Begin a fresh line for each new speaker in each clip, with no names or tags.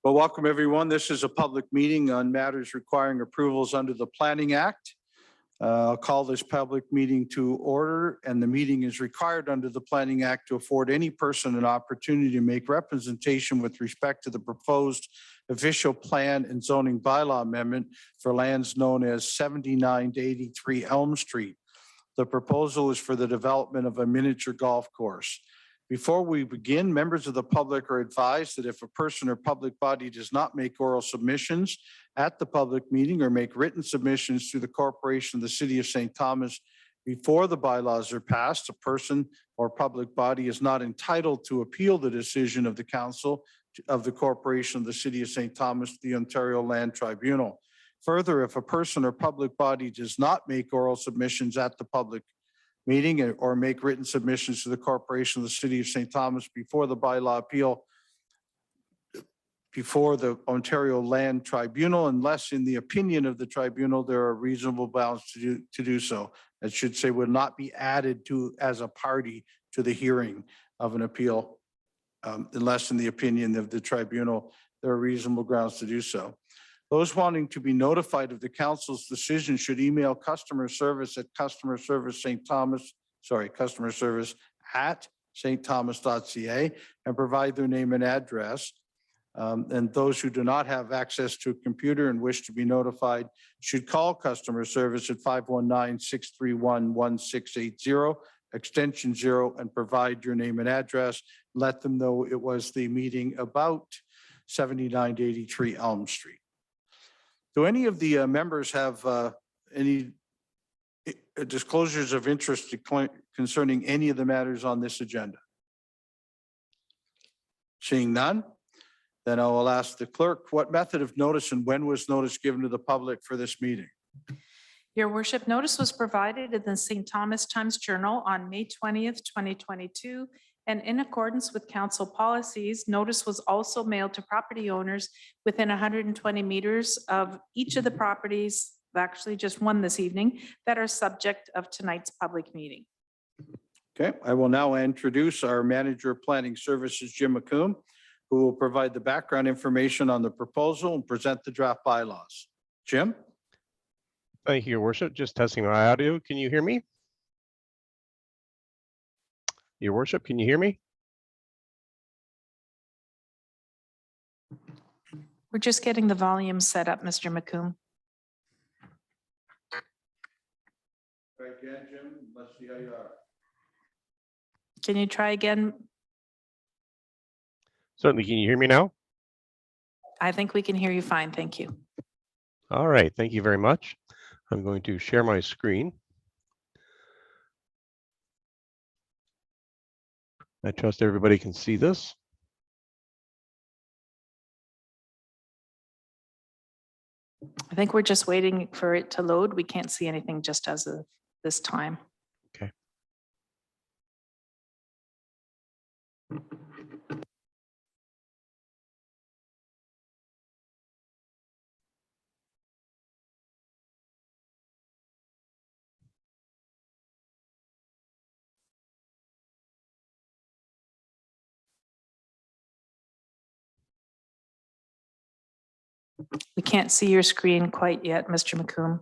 Well, welcome everyone. This is a public meeting on matters requiring approvals under the Planning Act. I'll call this public meeting to order, and the meeting is required under the Planning Act to afford any person an opportunity to make representation with respect to the proposed official plan and zoning bylaw amendment for lands known as 79 to 83 Elm Street. The proposal is for the development of a miniature golf course. Before we begin, members of the public are advised that if a person or public body does not make oral submissions at the public meeting or make written submissions to the corporation of the City of St. Thomas before the bylaws are passed, a person or public body is not entitled to appeal the decision of the council of the corporation of the City of St. Thomas to the Ontario Land Tribunal. Further, if a person or public body does not make oral submissions at the public meeting or make written submissions to the corporation of the City of St. Thomas before the bylaw appeal before the Ontario Land Tribunal, unless in the opinion of the tribunal there are reasonable bounds to do so. That should say would not be added to as a party to the hearing of an appeal, unless in the opinion of the tribunal there are reasonable grounds to do so. Those wanting to be notified of the council's decision should email customer service at customer service at stthomas.ca and provide their name and address. And those who do not have access to a computer and wish to be notified should call customer service at 519-631-1680, extension 0, and provide your name and address. Let them know it was the meeting about 79 to 83 Elm Street. Do any of the members have any disclosures of interest concerning any of the matters on this agenda? Seeing none, then I will ask the clerk, what method of notice and when was notice given to the public for this meeting?
Your worship, notice was provided in the St. Thomas Times Journal on May 20th, 2022. And in accordance with council policies, notice was also mailed to property owners within 120 meters of each of the properties, actually just one this evening, that are subject of tonight's public meeting.
Okay, I will now introduce our Manager of Planning Services, Jim McComb, who will provide the background information on the proposal and present the draft bylaws. Jim?
Thank you, Your Worship. Just testing my audio. Can you hear me? Your Worship, can you hear me?
We're just getting the volume set up, Mr. McComb.
Try again, Jim. Let's see how you are.
Can you try again?
Certainly. Can you hear me now?
I think we can hear you fine. Thank you.
All right. Thank you very much. I'm going to share my screen. I trust everybody can see this.
I think we're just waiting for it to load. We can't see anything just as of this time.
Okay.
We can't see your screen quite yet, Mr. McComb.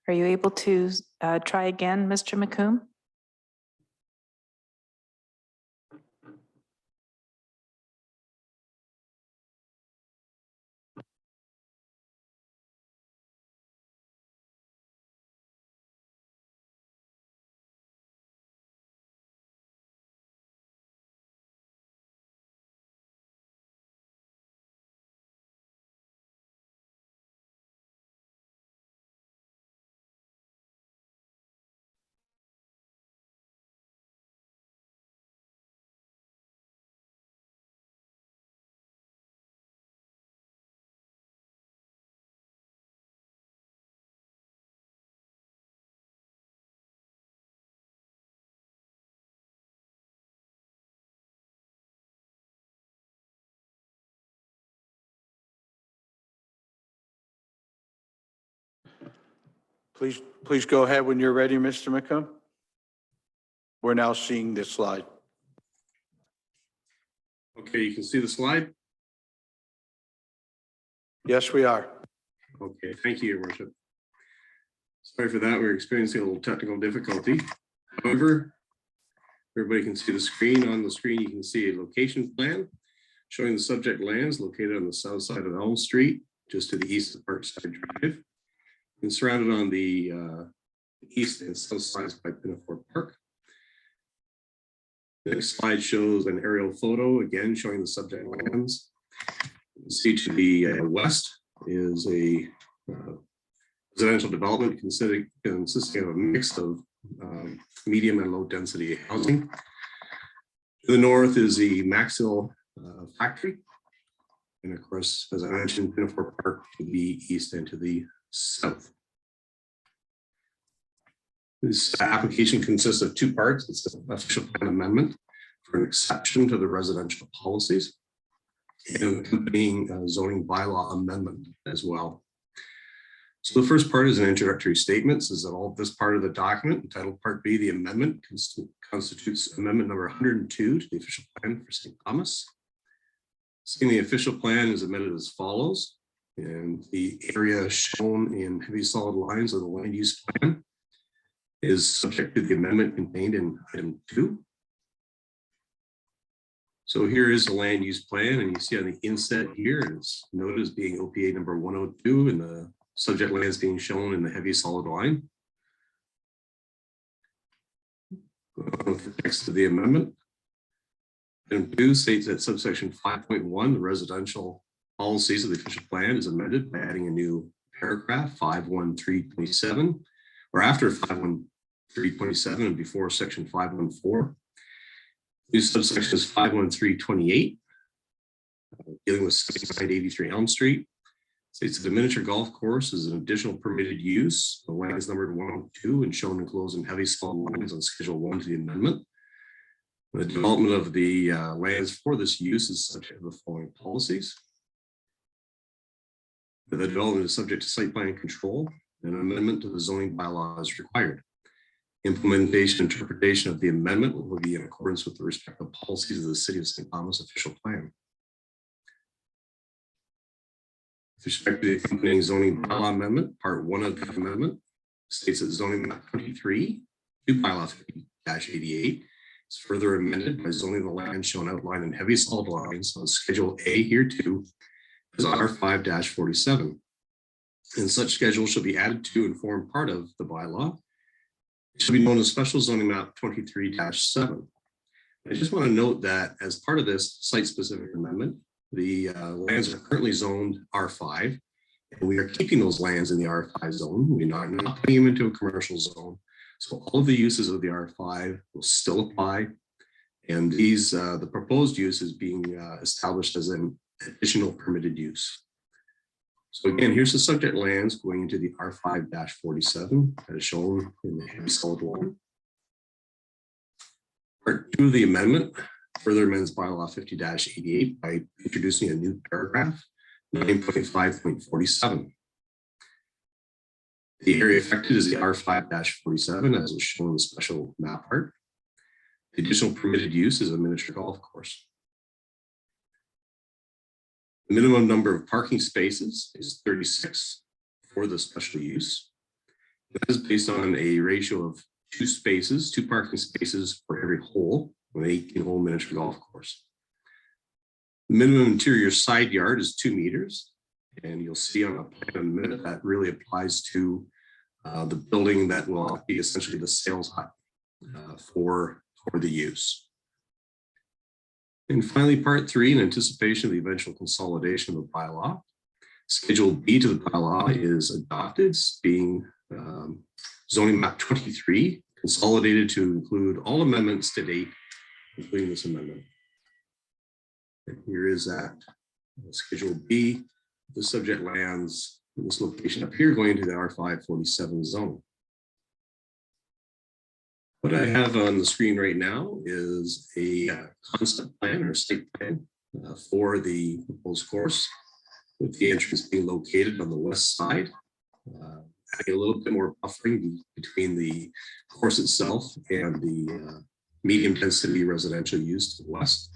Are you able to try again, Mr. McComb?
Please go ahead when you're ready, Mr. McComb. We're now seeing this slide.
Okay, you can see the slide.
Yes, we are.
Okay, thank you, Your Worship. Sorry for that. We're experiencing a little technical difficulty. However, everybody can see the screen. On the screen, you can see a location plan showing the subject lands located on the south side of Elm Street, just to the east of Parkside Drive, and surrounded on the east and south sides by Pinafore Park. The next slide shows an aerial photo, again showing the subject lands. You can see to the west is a residential development consisting of a mix of medium and low density housing. To the north is the Maxwell factory. And of course, as I mentioned, Pinafore Park to the east and to the south. This application consists of two parts. It's an official plan amendment for an exception to the residential policies and accompanying zoning bylaw amendment as well. So the first part is an introductory statement. Says that all of this part of the document, entitled Part B, the amendment, constitutes amendment number 102 to the official plan for St. Thomas. Seeing the official plan is amended as follows, and the area shown in heavy solid lines of the land use plan is subject to the amendment contained in item 2. So here is the land use plan, and you see on the inset here, it's noted as being OPA number 102, and the subject lands being shown in the heavy solid line. The text of the amendment. Item 2 states that subsection 5.1, the residential policies of the official plan, is amended by adding a new paragraph 51327, or after 51327 and before section 514. New subsection is 51328, dealing with 6983 Elm Street. States that a miniature golf course is an additional permitted use. The land is numbered 102 and shown enclosed in heavy solid lines on Schedule 1 to the amendment. The development of the lands for this use is subject to the following policies. The development is subject to site plan control, and an amendment to the zoning bylaw is required. Implementation and interpretation of the amendment will be in accordance with the respective policies of the City of St. Thomas official plan. With respect to the accompanying zoning bylaw amendment, part 1 of the amendment states that zoning map 23 to bylaw 50-88 is further amended by zoning the land shown outlined in heavy solid lines on Schedule A here too as R5-47. And such schedule shall be added to and form part of the bylaw. It should be known as special zoning map 23-7. I just want to note that as part of this site-specific amendment, the lands are currently zoned R5, and we are keeping those lands in the R5 zone. We're not putting them into a commercial zone. So all of the uses of the R5 will still apply. And these, the proposed use is being established as an additional permitted use. So again, here's the subject lands going into the R5-47 that is shown in the heavy solid line. Part 2 of the amendment further amends bylaw 50-88 by introducing a new paragraph, 9.5.47. The area affected is the R5-47 as is shown in the special map art. The additional permitted use is a miniature golf course. The minimum number of parking spaces is 36 for the special use. That is based on a ratio of 2 parking spaces for every hole on an 18-hole miniature golf course. The minimum interior side yard is 2 meters. And you'll see on a plan in a minute that really applies to the building that will be essentially the sales hut for the use. And finally, part 3, in anticipation of the eventual consolidation of the bylaw, Schedule B to the bylaw is adopted, being zoning map 23, consolidated to include all amendments to date, including this amendment. And here is that Schedule B, the subject lands in this location up here going to the R5-47 zone. What I have on the screen right now is a concept plan or site plan for the proposed course, with the entrance being located on the west side adding a little bit more buffering between the course itself and the medium density residential use to the west.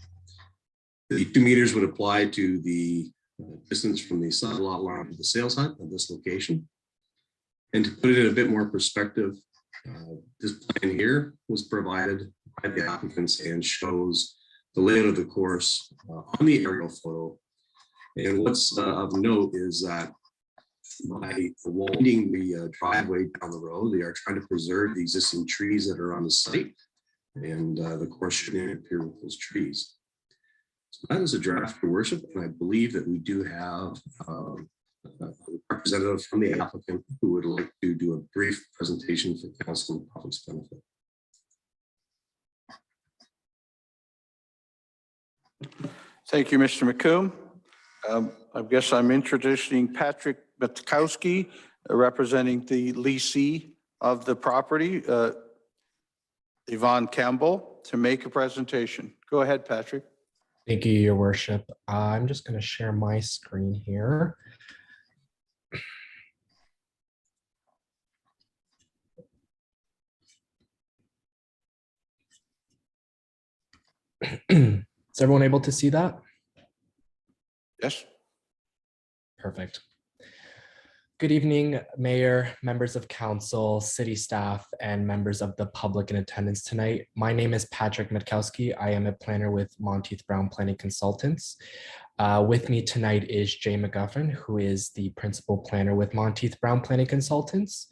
The 2 meters would apply to the distance from the side lot line to the sales hut at this location. And to put it in a bit more perspective, this plan here was provided by the applicants and shows the layout of the course on the aerial photo. And what's of note is that by widening the driveway down the road, they are trying to preserve the existing trees that are on the site, and the course should interfere with those trees. So that is a draft, Your Worship, and I believe that we do have a representative from the applicant who would like to do a brief presentation for council and public's benefit.
Thank you, Mr. McComb. I guess I'm introducing Patrick Matkowski, representing the leasee of the property, Yvonne Campbell, to make a presentation. Go ahead, Patrick.
Thank you, Your Worship. I'm just going to share my screen here. Is everyone able to see that?
Yes.
Perfect. Good evening, Mayor, members of council, city staff, and members of the public in attendance tonight. My name is Patrick Matkowski. I am a planner with Monteith Brown Planning Consultants. With me tonight is Jay McGuffin, who is the principal planner with Monteith Brown Planning Consultants.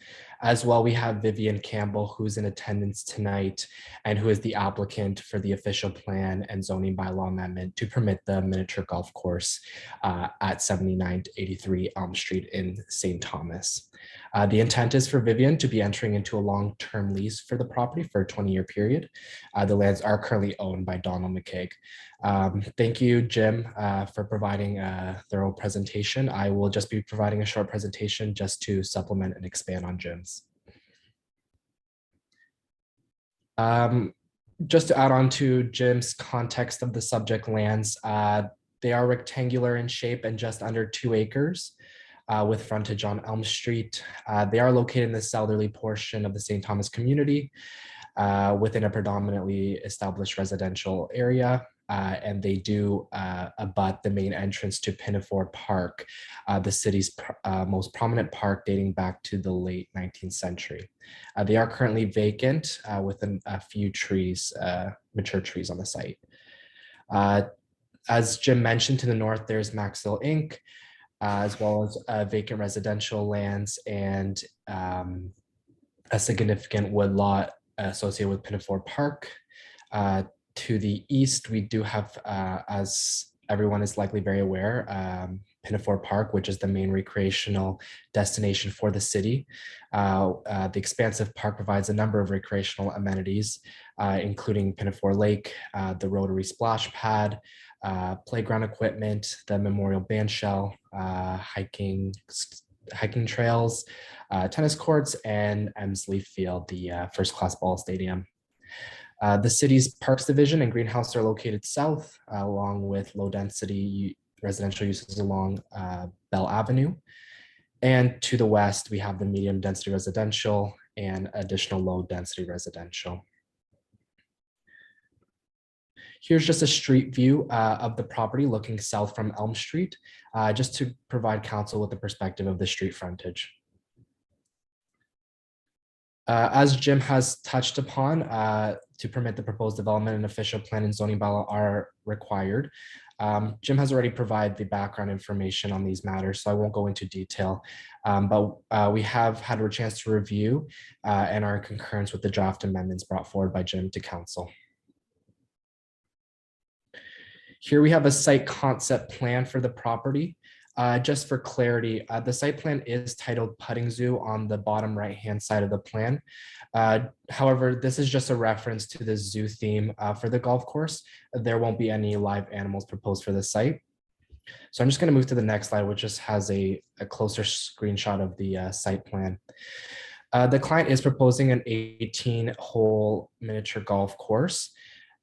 As well, we have Vivian Campbell, who's in attendance tonight and who is the applicant for the official plan and zoning bylaw amendment to permit the miniature golf course at 79-83 Elm Street in St. Thomas. The intent is for Vivian to be entering into a long-term lease for the property for a 20-year period. The lands are currently owned by Donald McCaig. Thank you, Jim, for providing a thorough presentation. I will just be providing a short presentation just to supplement and expand on Jim's. Just to add on to Jim's context of the subject lands, they are rectangular in shape and just under 2 acres. With frontage on Elm Street. They are located in the southerly portion of the St. Thomas community within a predominantly established residential area. And they do abut the main entrance to Pinafore Park, the city's most prominent park dating back to the late 19th century. They are currently vacant with a few trees, mature trees on the site. As Jim mentioned, to the north, there's Maxwell Inc., as well as vacant residential lands and a significant wood lot associated with Pinafore Park. To the east, we do have, as everyone is likely very aware, Pinafore Park, which is the main recreational destination for the city. The expansive park provides a number of recreational amenities, including Pinafore Lake, the Rotary Splash Pad, playground equipment, the memorial band shell, hiking trails, tennis courts, and Emsley Field, the first-class ball stadium. The city's Parks Division and Greenhouse are located south, along with low-density residential uses along Bell Avenue. And to the west, we have the medium-density residential and additional low-density residential. Here's just a street view of the property looking south from Elm Street, just to provide council with the perspective of the street frontage. As Jim has touched upon, to permit the proposed development, an official plan and zoning bylaw are required. Jim has already provided the background information on these matters, so I won't go into detail, but we have had a chance to review and are in concurrence with the draft amendments brought forward by Jim to council. Here we have a site concept plan for the property. Just for clarity, the site plan is titled Putting Zoo on the bottom right-hand side of the plan. However, this is just a reference to the zoo theme for the golf course. There won't be any live animals proposed for the site. So I'm just going to move to the next slide, which just has a closer screenshot of the site plan. The client is proposing an 18-hole miniature golf course.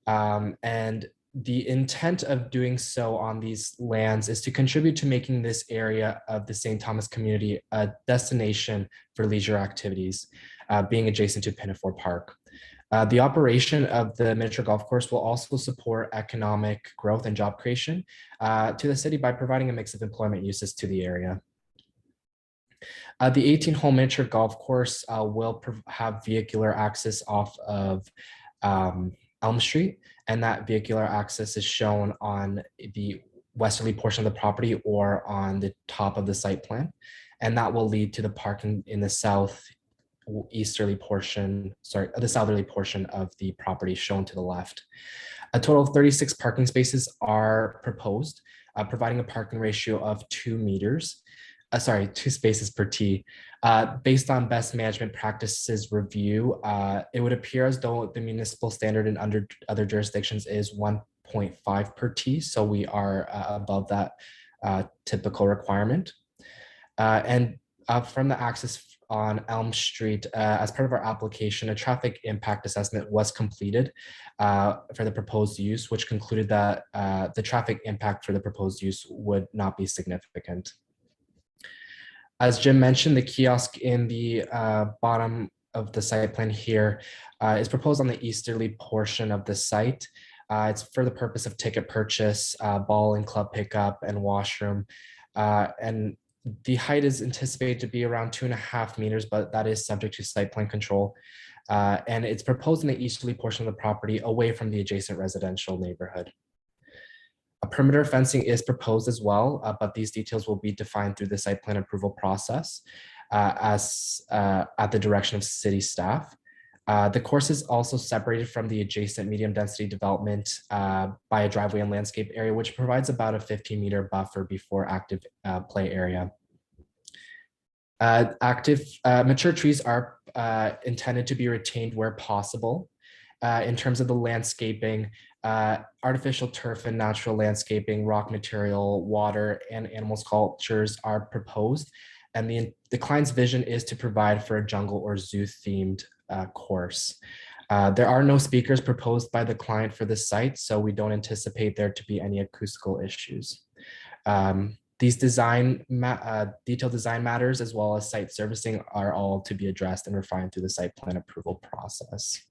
And The intent of doing so on these lands is to contribute to making this area of the St. Thomas community a destination for leisure activities, being adjacent to Pinafore Park. The operation of the miniature golf course will also support economic growth and job creation to the city by providing a mix of employment uses to the area. The 18-hole miniature golf course will have vehicular access off of Elm Street, and that vehicular access is shown on the westerly portion of the property or on the top of the site plan. And that will lead to the parking in the southeasterly portion, the southerly portion of the property shown to the left. A total of 36 parking spaces are proposed, providing a parking ratio of 2 spaces per tee. Based on best management practices review, it would appear as though the municipal standard in other jurisdictions is 1.5 per tee. So we are above that typical requirement. And from the access on Elm Street, as part of our application, a traffic impact assessment was completed for the proposed use, which concluded that the traffic impact for the proposed use would not be significant. As Jim mentioned, the kiosk in the bottom of the site plan here is proposed on the easterly portion of the site. It's for the purpose of ticket purchase, ball and club pickup, and washroom. And the height is anticipated to be around 2.5 meters, but that is subject to site plan control. And it's proposed in the easterly portion of the property away from the adjacent residential neighborhood. A perimeter fencing is proposed as well, but these details will be defined through the site plan approval process at the direction of city staff. The course is also separated from the adjacent medium density development by a driveway and landscape area, which provides about a 15-meter buffer before active play area. Mature trees are intended to be retained where possible. In terms of the landscaping, artificial turf and natural landscaping, rock material, water, and animal sculptures are proposed. And the client's vision is to provide for a jungle or zoo themed course. There are no speakers proposed by the client for this site, so we don't anticipate there to be any acoustical issues. These detailed design matters, as well as site servicing, are all to be addressed and refined through the site plan approval process.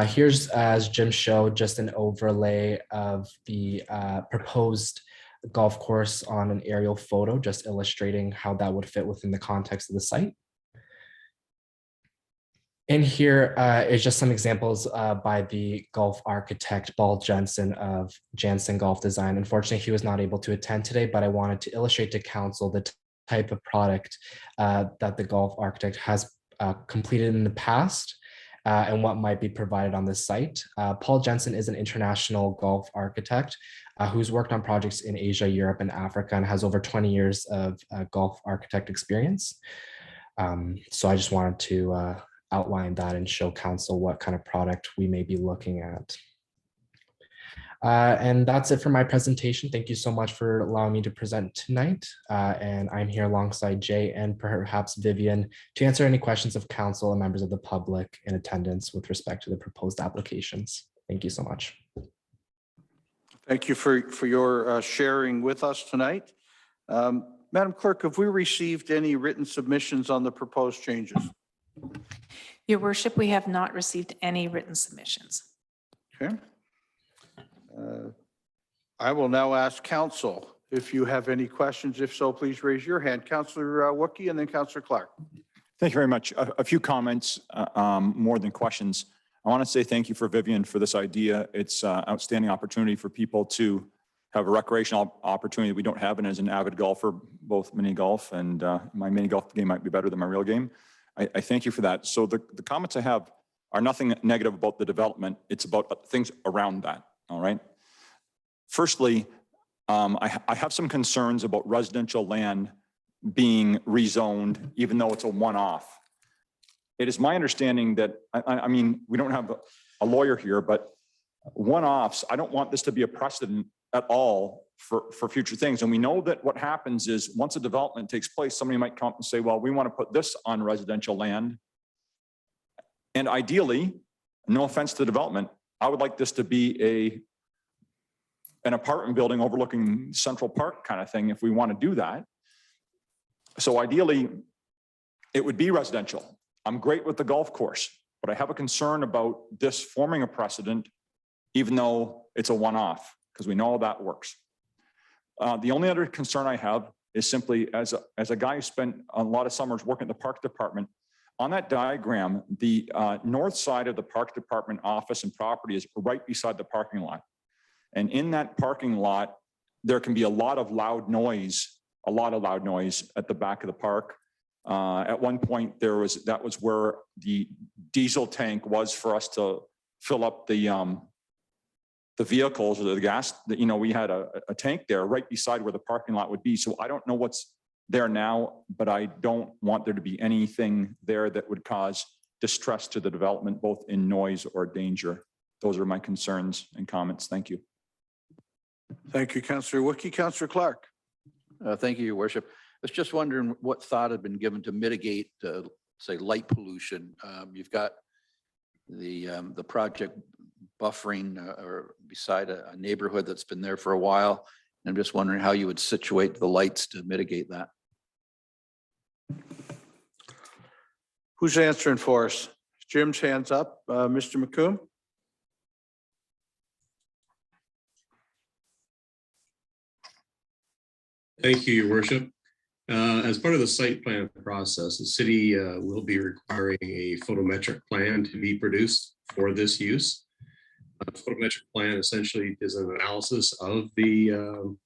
Here's, as Jim showed, just an overlay of the proposed golf course on an aerial photo, just illustrating how that would fit within the context of the site. And here is just some examples by the golf architect, Paul Jensen of Jansen Golf Design. Unfortunately, he was not able to attend today, but I wanted to illustrate to council the type of product that the golf architect has completed in the past. And what might be provided on this site. Paul Jensen is an international golf architect who's worked on projects in Asia, Europe, and Africa, and has over 20 years of golf architect experience. So I just wanted to outline that and show council what kind of product we may be looking at. And that's it for my presentation. Thank you so much for allowing me to present tonight. And I'm here alongside Jay and perhaps Vivian to answer any questions of council and members of the public in attendance with respect to the proposed applications. Thank you so much.
Thank you for your sharing with us tonight. Madam Clerk, have we received any written submissions on the proposed changes?
Your worship, we have not received any written submissions.
Okay. I will now ask council if you have any questions. If so, please raise your hand. Councillor Wookie and then Councillor Clark.
Thank you very much. A few comments, more than questions. I want to say thank you for Vivian for this idea. It's an outstanding opportunity for people to have a recreational opportunity that we don't have. And as an avid golfer, both mini golf and my mini golf game might be better than my real game. I thank you for that. So the comments I have are nothing negative about the development. It's about things around that. All right. Firstly, I have some concerns about residential land being rezoned, even though it's a one-off. It is my understanding that, I mean, we don't have a lawyer here, but one-offs, I don't want this to be a precedent at all for future things. And we know that what happens is once a development takes place, somebody might come and say, well, we want to put this on residential land. And ideally, no offense to development, I would like this to be an apartment building overlooking Central Park kind of thing if we want to do that. So ideally, it would be residential. I'm great with the golf course, but I have a concern about this forming a precedent, even though it's a one-off, because we know how that works. The only other concern I have is simply as a guy who spent a lot of summers working at the park department, on that diagram, the north side of the park department office and property is right beside the parking lot. And in that parking lot, there can be a lot of loud noise at the back of the park. At one point, that was where the diesel tank was for us to fill up the vehicles or the gas. We had a tank there right beside where the parking lot would be. So I don't know what's there now, but I don't want there to be anything there that would cause distress to the development, both in noise or danger. Those are my concerns and comments. Thank you.
Thank you, Councillor Wookie. Councillor Clark.
Thank you, Your Worship. I was just wondering what thought had been given to mitigate, say, light pollution. You've got the project buffering or beside a neighborhood that's been there for a while. I'm just wondering how you would situate the lights to mitigate that.
Who's answering for us? Jim's hands up. Mr. McComb.
Thank you, Your Worship. As part of the site plan process, the city will be requiring a photometric plan to be produced for this use. A photometric plan essentially is an analysis of the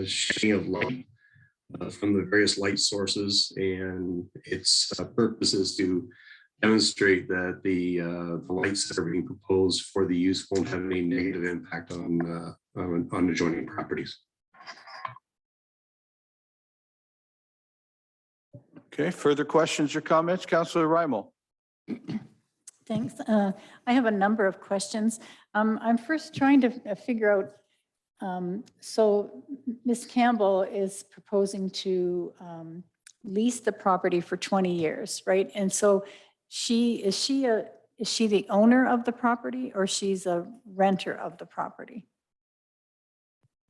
shedding of light from the various light sources, and its purpose is to demonstrate that the lights that are being proposed for the use won't have any negative impact on adjoining properties.
Okay, further questions or comments? Councillor Raimel.
Thanks. I have a number of questions. I'm first trying to figure out, so Ms. Campbell is proposing to lease the property for 20 years, right? And so is she the owner of the property, or she's a renter of the property?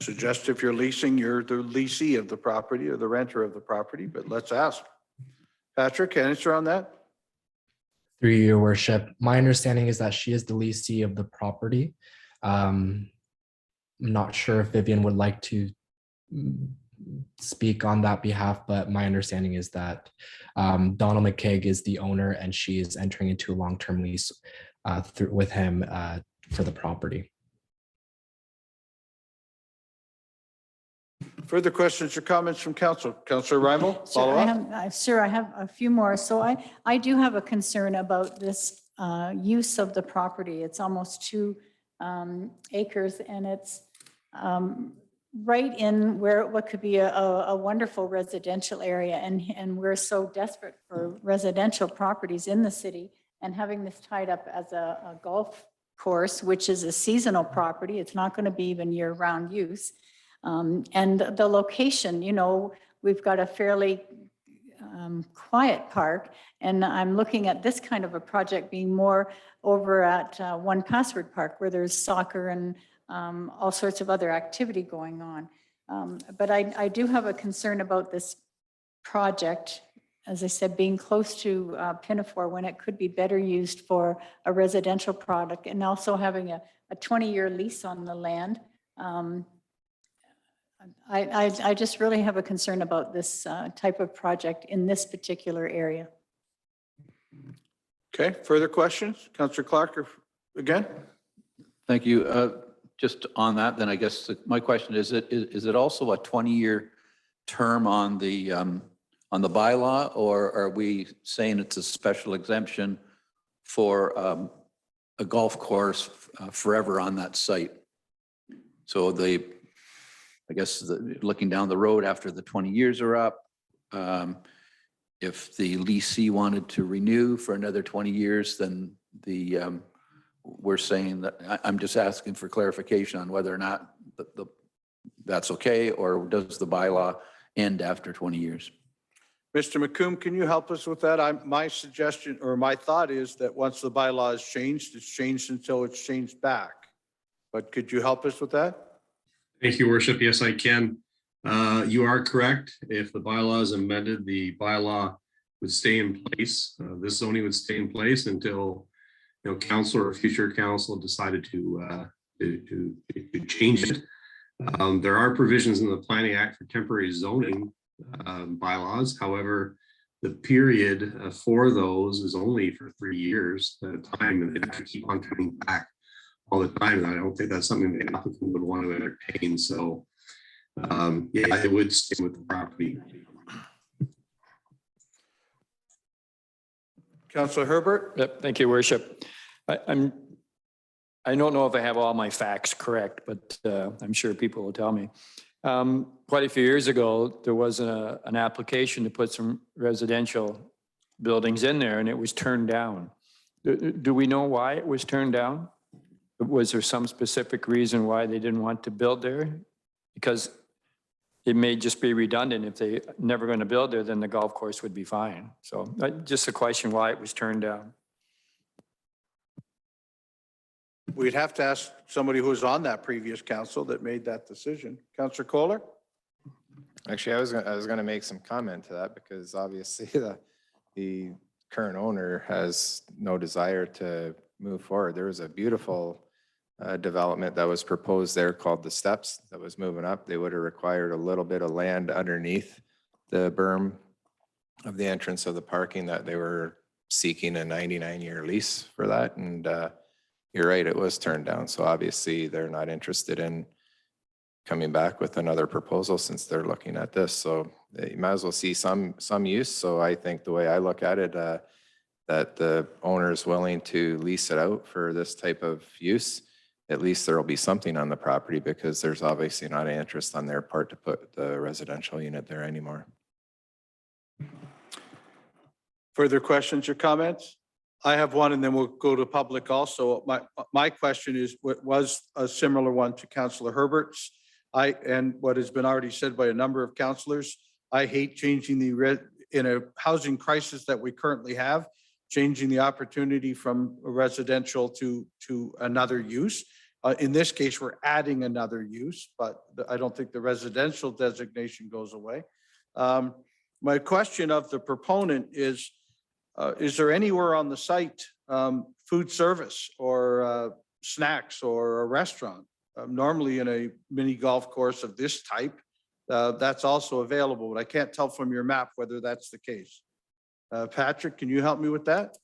Suggest if you're leasing, you're the leasee of the property or the renter of the property, but let's ask. Patrick, answer on that?
Through Your Worship, my understanding is that she is the leasee of the property. I'm not sure if Vivian would like to speak on that behalf, but my understanding is that Donald McKeag is the owner and she is entering into a long-term lease with him for the property.
Further questions or comments from council? Councillor Raimel,
Sure,
follow up?
Sure, I have a few more. So I do have a concern about this use of the property. It's almost 2 acres, and it's right in what could be a wonderful residential area. And we're so desperate for residential properties in the city, and having this tied up as a golf course, which is a seasonal property. It's not going to be even year-round use. And the location, we've got a fairly quiet park, and I'm looking at this kind of a project being more over at One Password Park, where there's soccer and all sorts of other activity going on. But I do have a concern about this project, as I said, being close to Pinafore, when it could be better used for a residential product, and also having a 20-year lease on the land. I just really have a concern about this type of project in this particular area.
Okay, further questions? Councillor Clark again?
Thank you. Just on that, then I guess my question is it also a 20-year term on the bylaw, or are we saying it's a special exemption for a golf course forever on that site? So I guess looking down the road after the 20 years are up, if the leasee wanted to renew for another 20 years, then we're saying that, I'm just asking for clarification on whether or not that's okay, or does the bylaw end after 20 years?
Mr. McComb, can you help us with that? My suggestion or my thought is that once the bylaw is changed, it's changed until it's changed back. But could you help us with that?
Thank you, Worship. Yes, I can. You are correct. If the bylaw is amended, the bylaw would stay in place. This zoning would stay in place until, council or future council decided to change it. There are provisions in the Planning Act for temporary zoning bylaws. However, the period for those is only for 3 years at a time, and they have to keep on coming back all the time. And I don't think that's something the applicant would want to entertain. So, yeah, it would stay with the property.
Councillor Herbert?
Yep, thank you, Worship. I don't know if I have all my facts correct, but I'm sure people will tell me. Quite a few years ago, there was an application to put some residential buildings in there, and it was turned down. Do we know why it was turned down? Was there some specific reason why they didn't want to build there? Because it may just be redundant. If they're never going to build there, then the golf course would be fine. So just a question why it was turned down.
We'd have to ask somebody who was on that previous council that made that decision. Councillor Kohler?
Actually, I was going to make some comment to that because obviously the current owner has no desire to move forward. There was a beautiful development that was proposed there called the Steps that was moving up. They would have required a little bit of land underneath the berm of the entrance of the parking that they were seeking a 99-year lease for that. And you're right, it was turned down. So obviously they're not interested in coming back with another proposal since they're looking at this. So you might as well see some use. So I think the way I look at it, that the owner is willing to lease it out for this type of use. At least there will be something on the property because there's obviously not an interest on their part to put the residential unit there anymore.
Further questions or comments? I have one, and then we'll go to public also. My question is, was a similar one to Councillor Herbert's. And what has been already said by a number of councillors, I hate changing in a housing crisis that we currently have, changing the opportunity from a residential to another use. In this case, we're adding another use, but I don't think the residential designation goes away. My question of the proponent is there anywhere on the site food service or snacks or a restaurant? Normally in a mini golf course of this type, that's also available, but I can't tell from your map whether that's the case. Patrick, can you help me with that?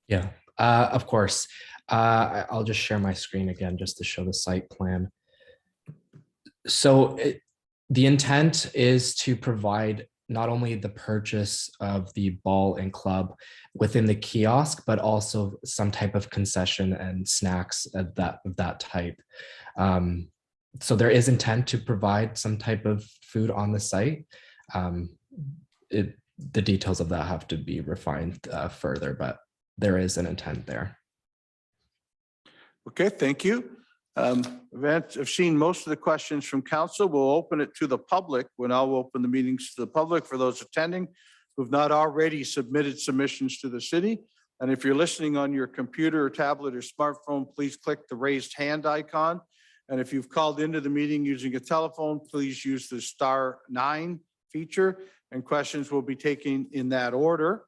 Yeah, of course. I'll just share my screen again just to show the site plan. So the intent is to provide not only the purchase of the ball and club within the kiosk, but also some type of concession and snacks of that type. So there is intent to provide some type of food on the site. The details of that have to be refined further, but there is an intent there.
Okay, thank you. I've seen most of the questions from council. We'll open it to the public. We'll now open the meetings to the public for those attending who've not already submitted submissions to the city. And if you're listening on your computer or tablet or smartphone, please click the raised hand icon. And if you've called into the meeting using a telephone, please use the *9 feature, and questions will be taken in that order.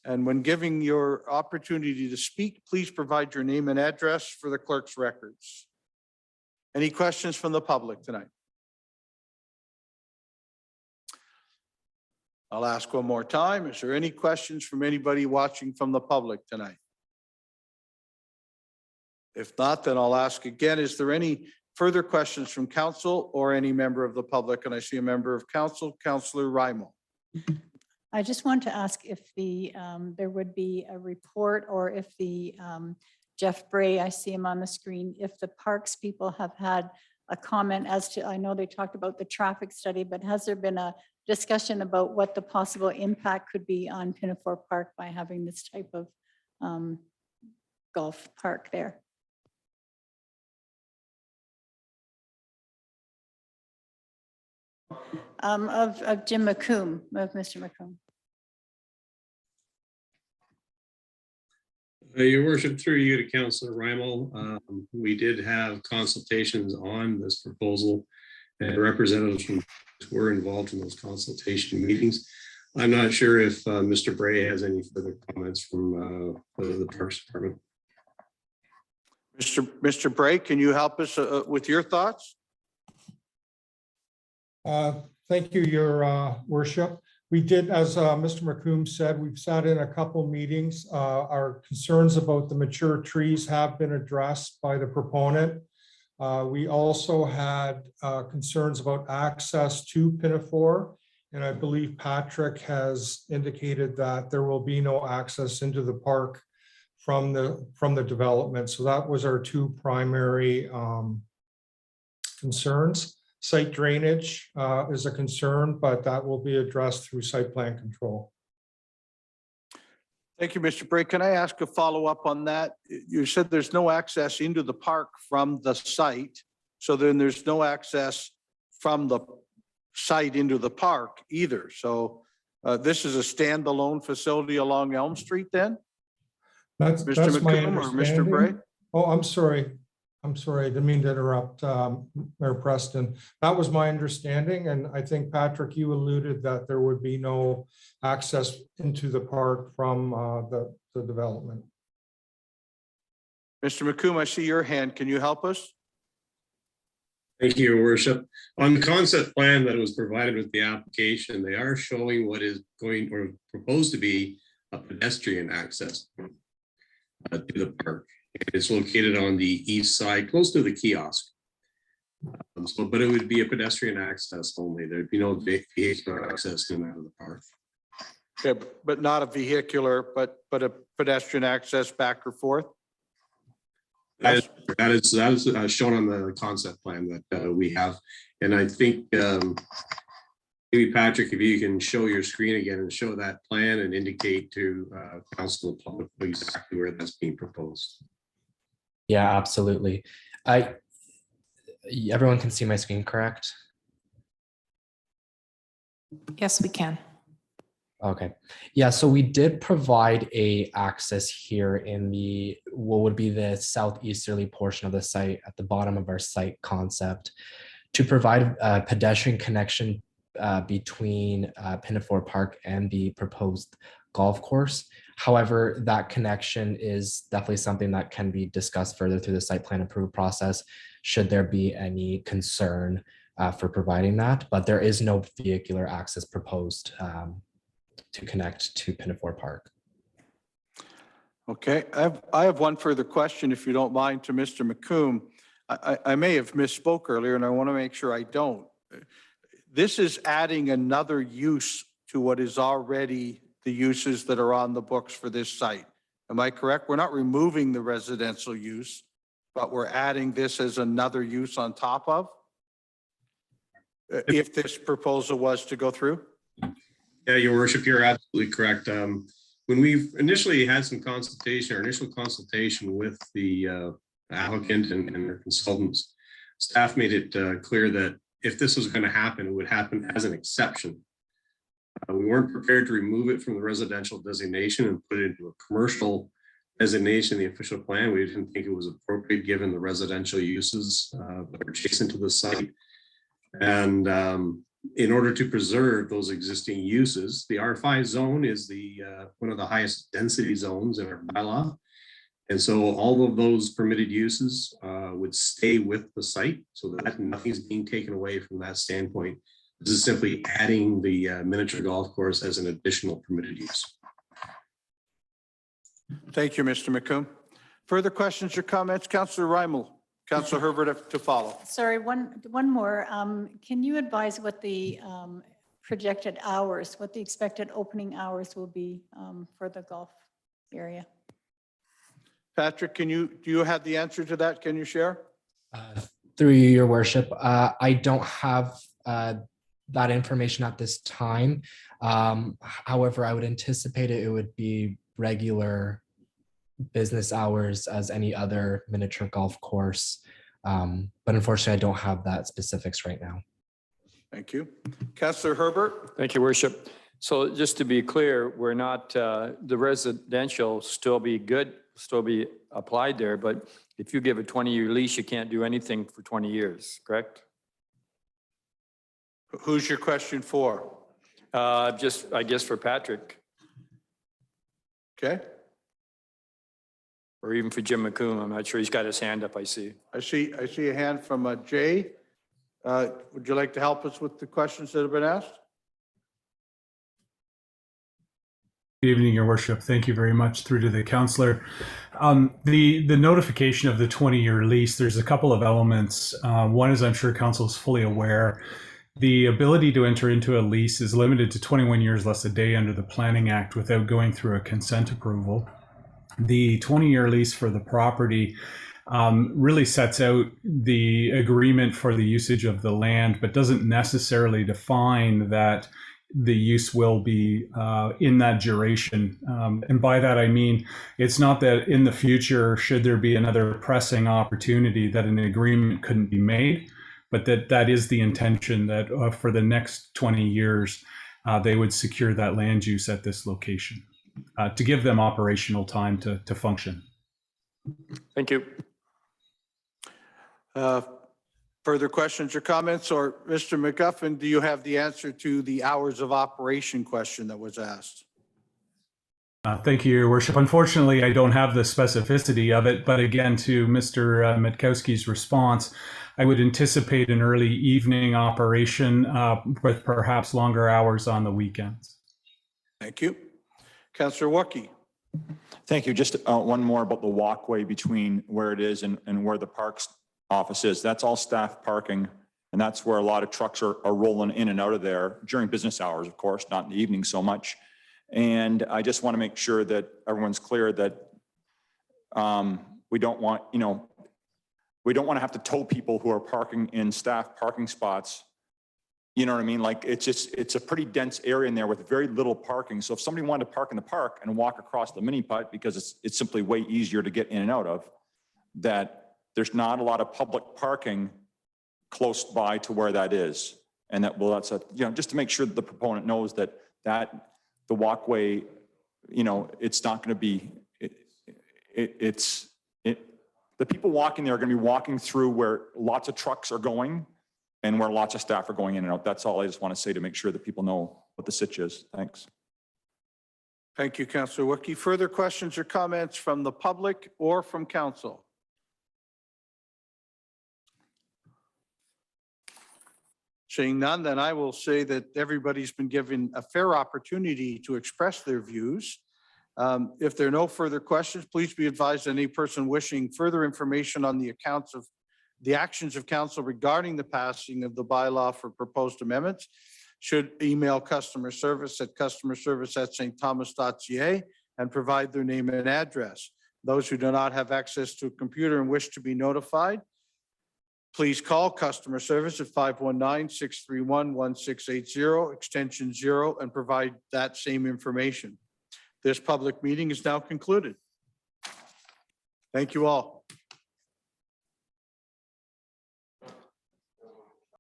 And when giving your opportunity to speak, please provide your name and address for the clerk's records. Any questions from the public tonight? I'll ask one more time. Is there any questions from anybody watching from the public tonight? If not, then I'll ask again, is there any further questions from council or any member of the public? And I see a member of council, Councillor Raimo.
I just want to ask if there would be a report, or if Jeff Bray, I see him on the screen, if the parks people have had a comment as to, I know they talked about the traffic study, but has there been a discussion about what the possible impact could be on Pinafore Park by having this type of golf park there? Of Jim McComb, of Mr. McComb.
Your worship, through you to Councillor Rymel, we did have consultations on this proposal, and representatives from were involved in those consultation meetings. I'm not sure if Mr. Bray has any further comments from the Parks Department.
Mr. Bray, can you help us with your thoughts?
Thank you, Your Worship. We did, as Mr. McComb said, we've sat in a couple meetings. Our concerns about the mature trees have been addressed by the proponent. We also had concerns about access to Pinafore, and I believe Patrick has indicated that there will be no access into the park from the development. So that was our two primary concerns. Site drainage is a concern, but that will be addressed through site plan control.
Thank you, Mr. Bray. Can I ask a follow-up on that? You said there's no access into the park from the site. So then there's no access from the site into the park either. So this is a standalone facility along Elm Street then?
That's my
McComb or Mr. Bray?
understanding. Oh, I'm sorry. I didn't mean to interrupt, Mayor Preston. That was my understanding, and I think, Patrick, you alluded that there would be no access into the park from the development.
Mr. McComb, I see your hand. Can you help us?
Thank you, Your Worship. On the concept plan that was provided with the application, they are showing what is going or proposed to be a pedestrian access to the park. It's located on the east side, close to the kiosk. But it would be a pedestrian access only. There'd be no vehicular access in and out of the park.
Okay, but not a vehicular, but a pedestrian access back or forth?
That is shown on the concept plan that we have. And I think maybe Patrick, if you can show your screen again and show that plan and indicate to council and public exactly where that's being proposed.
Yeah, absolutely. Everyone can see my screen, correct?
Yes, we can.
Okay. Yeah, so we did provide a access here in the what would be the southeasterly portion of the site at the bottom of our site concept to provide a pedestrian connection between Pinafore Park and the proposed golf course. However, that connection is definitely something that can be discussed further through the site plan approval process should there be any concern for providing that. But there is no vehicular access proposed to connect to Pinafore Park.
Okay, I have one further question, if you don't mind, to Mr. McComb. I may have misspoke earlier, and I want to make sure I don't. This is adding another use to what is already the uses that are on the books for this site. Am I correct? We're not removing the residential use, but we're adding this as another use on top of? If this proposal was to go through?
Yeah, Your Worship, you're absolutely correct. When we initially had some consultation, our initial consultation with the applicant and their consultants, staff made it clear that if this was going to happen, it would happen as an exception. We weren't prepared to remove it from the residential designation and put it into a commercial designation in the official plan. We didn't think it was appropriate given the residential uses that were adjacent to the site. And in order to preserve those existing uses, the R5 zone is the one of the highest density zones in our bylaw. And so all of those permitted uses would stay with the site so that nothing's being taken away from that standpoint. This is simply adding the miniature golf course as an additional permitted use.
Thank you, Mr. McComb. Further questions or comments? Councillor Rymel, Councillor Herbert to follow.
Sorry, one more. Can you advise what the projected hours, what the expected opening hours will be for the golf area?
Patrick, do you have the answer to that? Can you share?
Through you, Your Worship, I don't have that information at this time. However, I would anticipate it would be regular business hours as any other miniature golf course. But unfortunately, I don't have that specifics right now.
Thank you. Councillor Herbert?
Thank you, Worship. So just to be clear, we're not, the residential still be good still be applied there, but if you give a 20-year lease, you can't do anything for 20 years, correct?
Who's your question for?
Just, I guess for Patrick,
Okay,
or even for Jim McComb. I'm not sure. He's got his hand up, I see.
I see a hand from Jay. Would you like to help us with the questions that have been asked?
Good evening, Your Worship. Thank you very much through to the councillor. The notification of the 20-year lease, there's a couple of elements. One is I'm sure council is fully aware. The ability to enter into a lease is limited to 21 years less a day under the Planning Act without going through a consent approval. The 20-year lease for the property really sets out the agreement for the usage of the land, but doesn't necessarily define that the use will be in that duration. And by that, I mean, it's not that in the future, should there be another pressing opportunity that an agreement couldn't be made, but that is the intention that for the next 20 years, they would secure that land use at this location to give them operational time to function.
Thank you.
Further questions or comments? Or Mr. McGuffin, do you have the answer to the hours of operation question that was asked?
Thank you, Your Worship. Unfortunately, I don't have the specificity of it, but again, to Mr. Mitkowski's response, I would anticipate an early evening operation with perhaps longer hours on the weekends.
Thank you. Councillor Wookie.
Thank you. Just one more about the walkway between where it is and where the parks office is. That's all staff parking, and that's where a lot of trucks are rolling in and out of there during business hours, of course, not in the evening so much. And I just want to make sure that everyone's clear that we don't want, we don't want to have to tow people who are parking in staff parking spots. You know what I mean? Like it's a pretty dense area in there with very little parking. So if somebody wanted to park in the park and walk across the mini putt because it's simply way easier to get in and out of, that there's not a lot of public parking close by to where that is. And that, well, that's just to make sure that the proponent knows that the walkway, it's not going to be, the people walking there are going to be walking through where lots of trucks are going and where lots of staff are going in and out. That's all I just want to say to make sure that people know what the sitch is. Thanks.
Thank you, Councillor Wookie. Further questions or comments from the public or from council? Seeing none, then I will say that everybody's been given a fair opportunity to express their views. If there are no further questions, please be advised any person wishing further information on the actions of council regarding the passing of the bylaw for proposed amendments should email customer service at customerservice@stthomas.ca and provide their name and address. Those who do not have access to a computer and wish to be notified, please call customer service at 519-631-1680, extension 0, and provide that same information. This public meeting is now concluded. Thank you all.